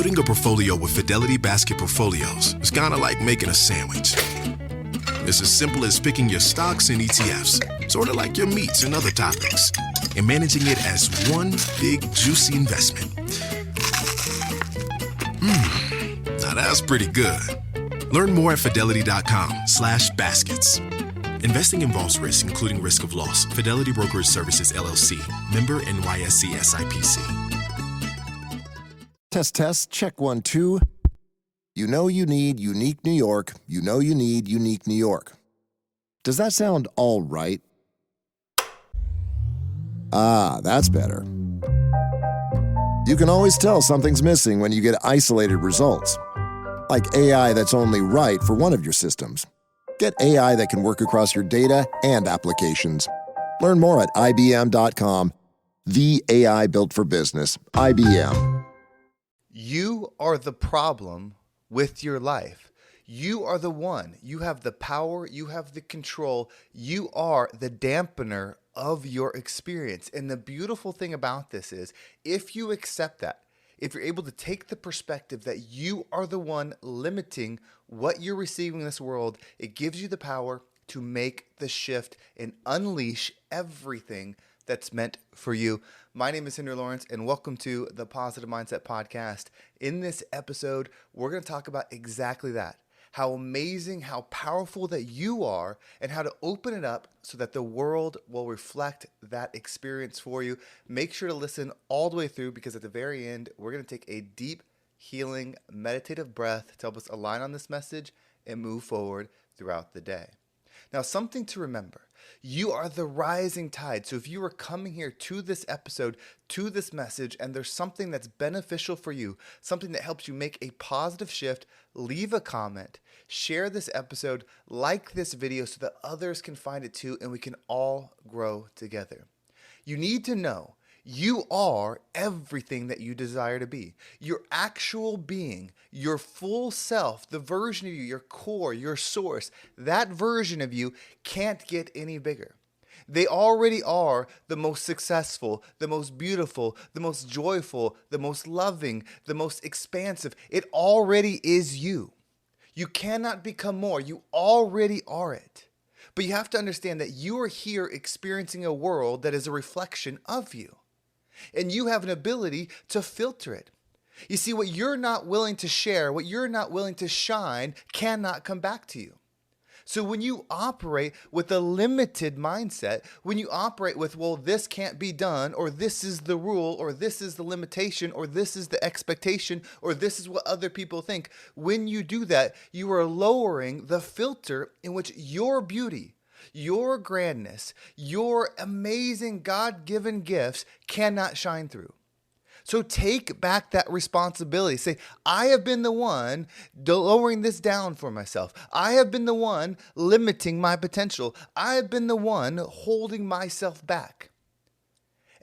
Building a portfolio with Fidelity Basket Portfolios is kind of like making a sandwich. It's as simple as picking your stocks and ETFs, sort of like your meats and other topics, and managing it as one big, juicy investment. Now that's pretty good. Learn more at fidelity.com/baskets. Investing involves risk, including risk of loss. Fidelity Brokerage Services, LLC. Member NYSE SIPC. Test, check 1, 2. You know you need unique New York. You know you need unique New York. Does that sound all right? Ah, that's better. You can always tell something's missing when you get isolated results. Like AI that's only right for one of your systems. Get AI that can work across your data and applications. Learn more at IBM.com. The AI built for business. IBM. You are the problem with your life. You are the one. You have the power. You have the control. You are the dampener of your experience. And the beautiful thing about this is if you accept that, if you're able to take the perspective that you are the one limiting what you're receiving in this world, it gives you the power to make the shift and unleash everything that's meant for you. My name is Henry Lawrence, and welcome to the Positive Mindset Podcast. In this episode, we're going to talk about exactly that. How amazing, how powerful that you are, and how to open it up so that the world will reflect that experience for you. Make sure to listen all the way through, because at the very end, we're going to take a deep, healing, meditative breath to help us align on this message and move forward throughout the day. Now, something to remember. You are the rising tide. So if you are coming here to this episode, to this message, and there's something that's beneficial for you, something that helps you make a positive shift, leave a comment, share this episode, like this video so that others can find it too, and we can all grow together. You need to know you are everything that you desire to be. Your actual being, your full self, the version of you, your core, your source, that version of you can't get any bigger. They already are the most successful, the most beautiful, the most joyful, the most loving, the most expansive. It already is you. You cannot become more. You already are it. But you have to understand that you are here experiencing a world that is a reflection of you. And you have an ability to filter it. You see, what you're not willing to share, what you're not willing to shine, cannot come back to you. So when you operate with a limited mindset, when you operate with, well, this can't be done, or this is the rule, or this is the limitation, or this is the expectation, or this is what other people think, when you do that, you are lowering the filter in which your beauty, your grandness, your amazing God-given gifts cannot shine through. So take back that responsibility. Say, I have been the one lowering this down for myself. I have been the one limiting my potential. I have been the one holding myself back.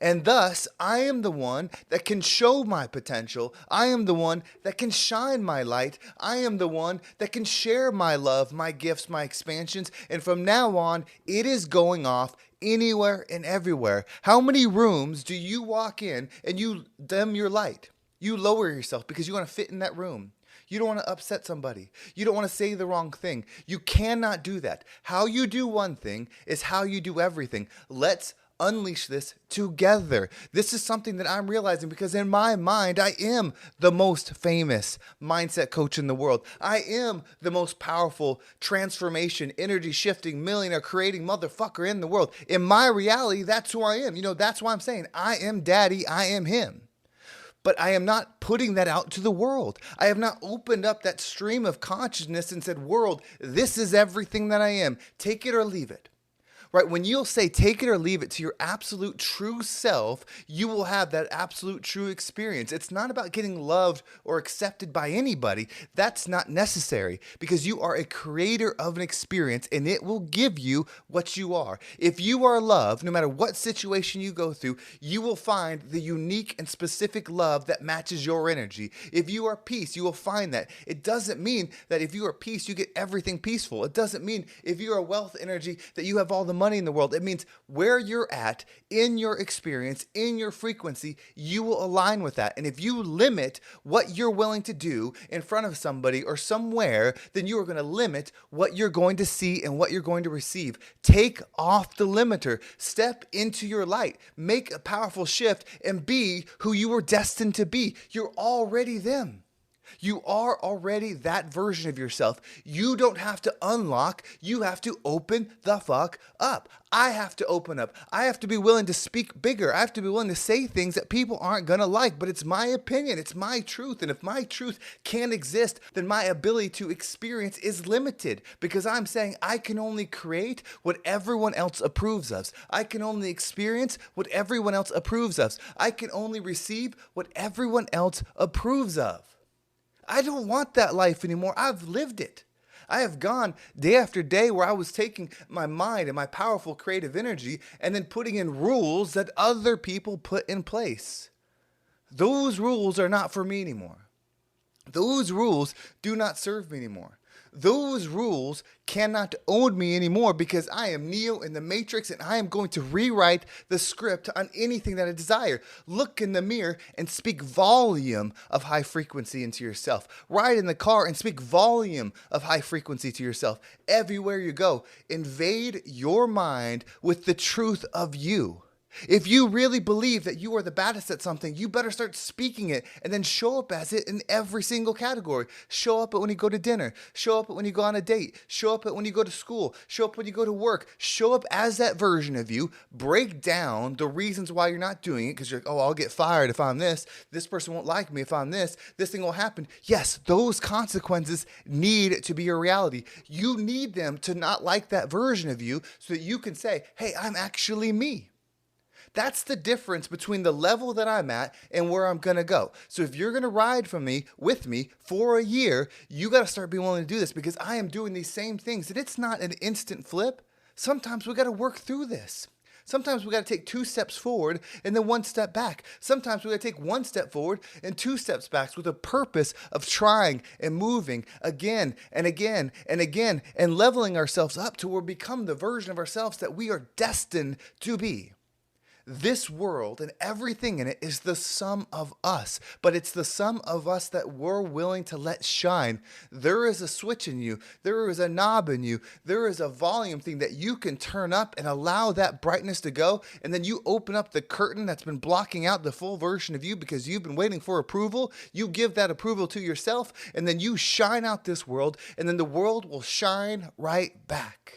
And thus, I am the one that can show my potential. I am the one that can shine my light. I am the one that can share my love, my gifts, my expansions. And from now on, it is going off anywhere and everywhere. How many rooms do you walk in and you dim your light? You lower yourself because you want to fit in that room. You don't want to upset somebody. You don't want to say the wrong thing. You cannot do that. How you do one thing is how you do everything. Let's unleash this together. This is something that I'm realizing because in my mind, I am the most famous mindset coach in the world. I am the most powerful transformation, energy shifting, millionaire creating motherfucker in the world. In my reality, that's who I am. You know, that's why I'm saying I am daddy, I am him. But I am not putting that out to the world. I have not opened up that stream of consciousness and said, world, this is everything that I am. Take it or leave it. Right? When you'll say take it or leave it to your absolute true self, you will have that absolute true experience. It's not about getting loved or accepted by anybody. That's not necessary because you are a creator of an experience and it will give you what you are. If you are loved, no matter what situation you go through, you will find the unique and specific love that matches your energy. If you are peace, you will find that. It doesn't mean that if you are peace, you get everything peaceful. It doesn't mean if you are wealth energy that you have all the money in the world. It means where you're at in your experience, in your frequency, you will align with that. And if you limit what you're willing to do in front of somebody or somewhere, then you are going to limit what you're going to see and what you're going to receive. Take off the limiter. Step into your light. Make a powerful shift and be who you were destined to be. You're already them. You are already that version of yourself. You don't have to unlock. You have to open the fuck up. I have to open up. I have to be willing to speak bigger. I have to be willing to say things that people aren't going to like, but it's my opinion. It's my truth. And if my truth can't exist, then my ability to experience is limited because I'm saying I can only create what everyone else approves of. I can only experience what everyone else approves of. I can only receive what everyone else approves of. I don't want that life anymore. I've lived it. I have gone day after day where I was taking my mind and my powerful creative energy and then putting in rules that other people put in place. Those rules are not for me anymore. Those rules do not serve me anymore. Those rules cannot own me anymore because I am Neo in the Matrix and I am going to rewrite the script on anything that I desire. Look in the mirror and speak volume of high frequency into yourself. Ride in the car and speak volume of high frequency to yourself. Everywhere you go, invade your mind with the truth of you. If you really believe that you are the baddest at something, you better start speaking it and then show up as it in every single category. Show up when you go to dinner. Show up when you go on a date. Show up when you go to school. Show up when you go to work. Show up as that version of you. Break down the reasons why you're not doing it because you're like, oh, I'll get fired if I'm this. This person won't like me if I'm this. This thing will happen. Yes, those consequences need to be your reality. You need them to not like that version of you so that you can say, hey, I'm actually me. That's the difference between the level that I'm at and where I'm going to go. So if you're going to ride with me for a year, you got to start being willing to do this because I am doing these same things. And it's not an instant flip. Sometimes we got to work through this. Sometimes we got to take 2 steps forward and then 1 step back. Sometimes we got to take 1 step forward and 2 steps back with a purpose of trying and moving again and again and again and leveling ourselves up to where we become the version of ourselves that we are destined to be. This world and everything in it is the sum of us, but it's the sum of us that we're willing to let shine. There is a switch in you. There is a knob in you. There is a volume thing that you can turn up and allow that brightness to go. And then you open up the curtain that's been blocking out the full version of you because you've been waiting for approval. You give that approval to yourself and then you shine out this world and then the world will shine right back.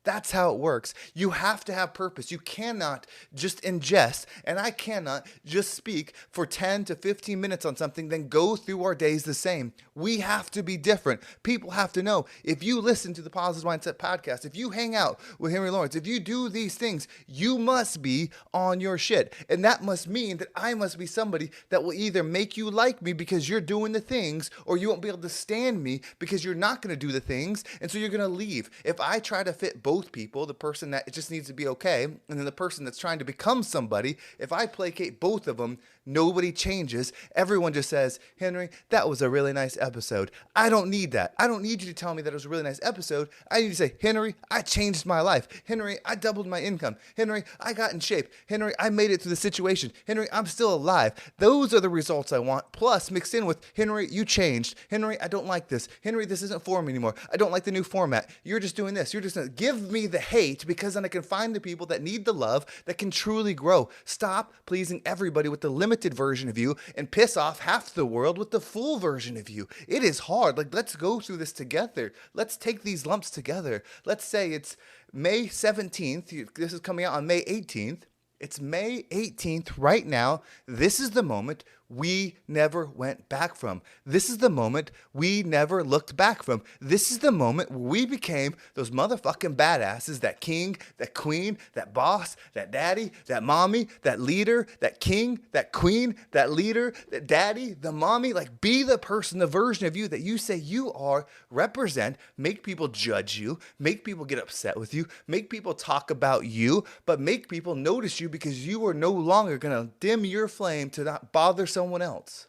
That's how it works. You have to have purpose. You cannot just ingest, and I cannot just speak for 10 to 15 minutes on something, then go through our days the same. We have to be different. People have to know. If you listen to the Positive Mindset podcast, if you hang out with Henry Lawrence, if you do these things, you must be on your shit. And that must mean that I must be somebody that will either make you like me because you're doing the things, or you won't be able to stand me because you're not going to do the things, and so you're going to leave. If I try to fit both people, the person that just needs to be okay, and then the person that's trying to become somebody, if I placate both of them, nobody changes. Everyone just says, Henry, that was a really nice episode. I don't need that. I don't need you to tell me that it was a really nice episode. I need to say, Henry, I changed my life. Henry, I doubled my income. Henry, I got in shape. Henry, I made it through the situation. Henry, I'm still alive. Those are the results I want. Plus, mixed in with, Henry, you changed. Henry, I don't like this. Henry, this isn't for me anymore. I don't like the new format. You're just doing this. You're just give me the hate because then I can find the people that need the love that can truly grow. Stop pleasing everybody with the limited version of you and piss off half the world with the full version of you. It is hard. Like, let's go through this together. Let's take these lumps together. Let's say it's May 17th. This is coming out on May 18th. It's May 18th right now. This is the moment we never went back from. This is the moment we never looked back from. This is the moment where we became those motherfucking badasses, that king, that queen, that boss, that daddy, that mommy, that leader, that king, that queen, that leader, that daddy, the mommy. Like, be the person, the version of you that you say you are, represent, make people judge you, make people get upset with you, make people talk about you, but make people notice you because you are no longer going to dim your flame to not bother someone else.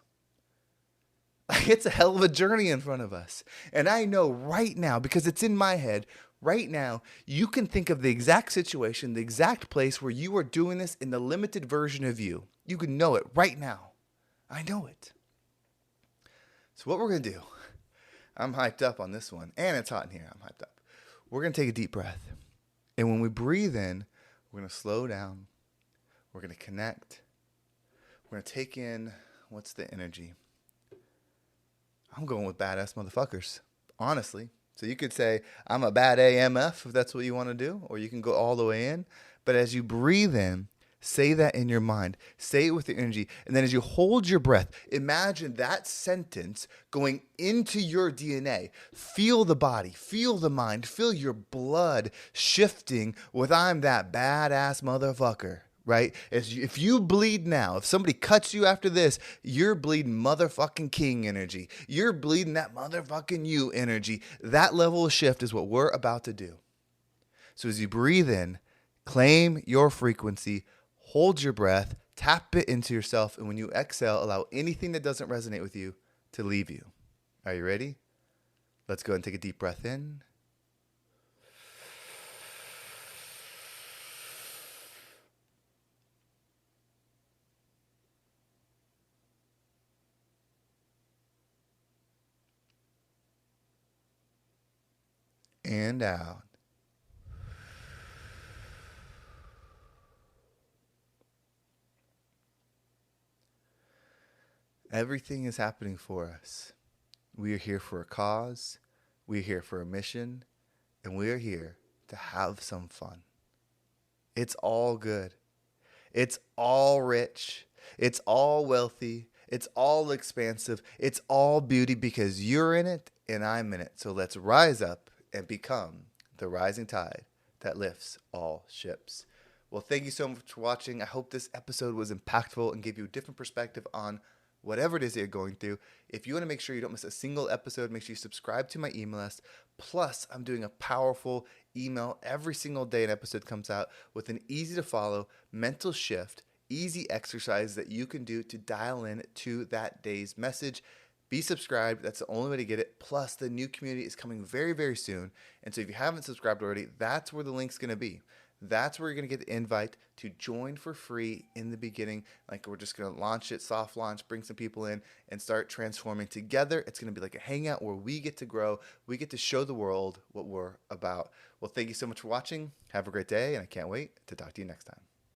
It's a hell of a journey in front of us. And I know right now, because it's in my head, Right now, you can think of the exact situation, the exact place where you are doing this in the limited version of you. You can know it right now. I know it. So what we're going to do, I'm hyped up on this one, and it's hot in here. I'm hyped up. We're going to take a deep breath. And when we breathe in, we're going to slow down. We're going to connect. We're going to take in, what's the energy? I'm going with badass motherfuckers, honestly. So you could say, I'm a bad AMF if that's what you want to do, or you can go all the way in. But as you breathe in, say that in your mind. Say it with your energy. And then as you hold your breath, imagine that sentence going into your DNA. Feel the body, feel the mind, feel your blood shifting with I'm that badass motherfucker. Right? If you bleed now, if somebody cuts you after this, you're bleeding motherfucking king energy. You're bleeding that motherfucking you energy. That level of shift is what we're about to do. So as you breathe in, claim your frequency, hold your breath, tap it into yourself, and when you exhale, allow anything that doesn't resonate with you to leave you. Are you ready? Let's go and take a deep breath in. And out. Everything is happening for us. We are here for a cause. We are here for a mission. And we are here to have some fun. It's all good. It's all rich. It's all wealthy. It's all expansive. It's all beauty because you're in it and I'm in it. So let's rise up and become the rising tide that lifts all ships. Well, thank you so much for watching. I hope this episode was impactful and gave you a different perspective on whatever it is that you're going through. If you want to make sure you don't miss a single episode, make sure you subscribe to my email list. Plus, I'm doing a powerful email every single day an episode comes out with an easy to follow mental shift, easy exercise that you can do to dial in to that day's message. Be subscribed. That's the only way to get it. Plus, the new community is coming very, very soon. And so if you haven't subscribed already, that's where the link's going to be. That's where you're going to get the invite to join for free in the beginning. Like we're just going to launch it, soft launch, bring some people in and start transforming together. It's going to be like a hangout where we get to grow. We get to show the world what we're about. Well, thank you so much for watching. Have a great day, and I can't wait to talk to you next time.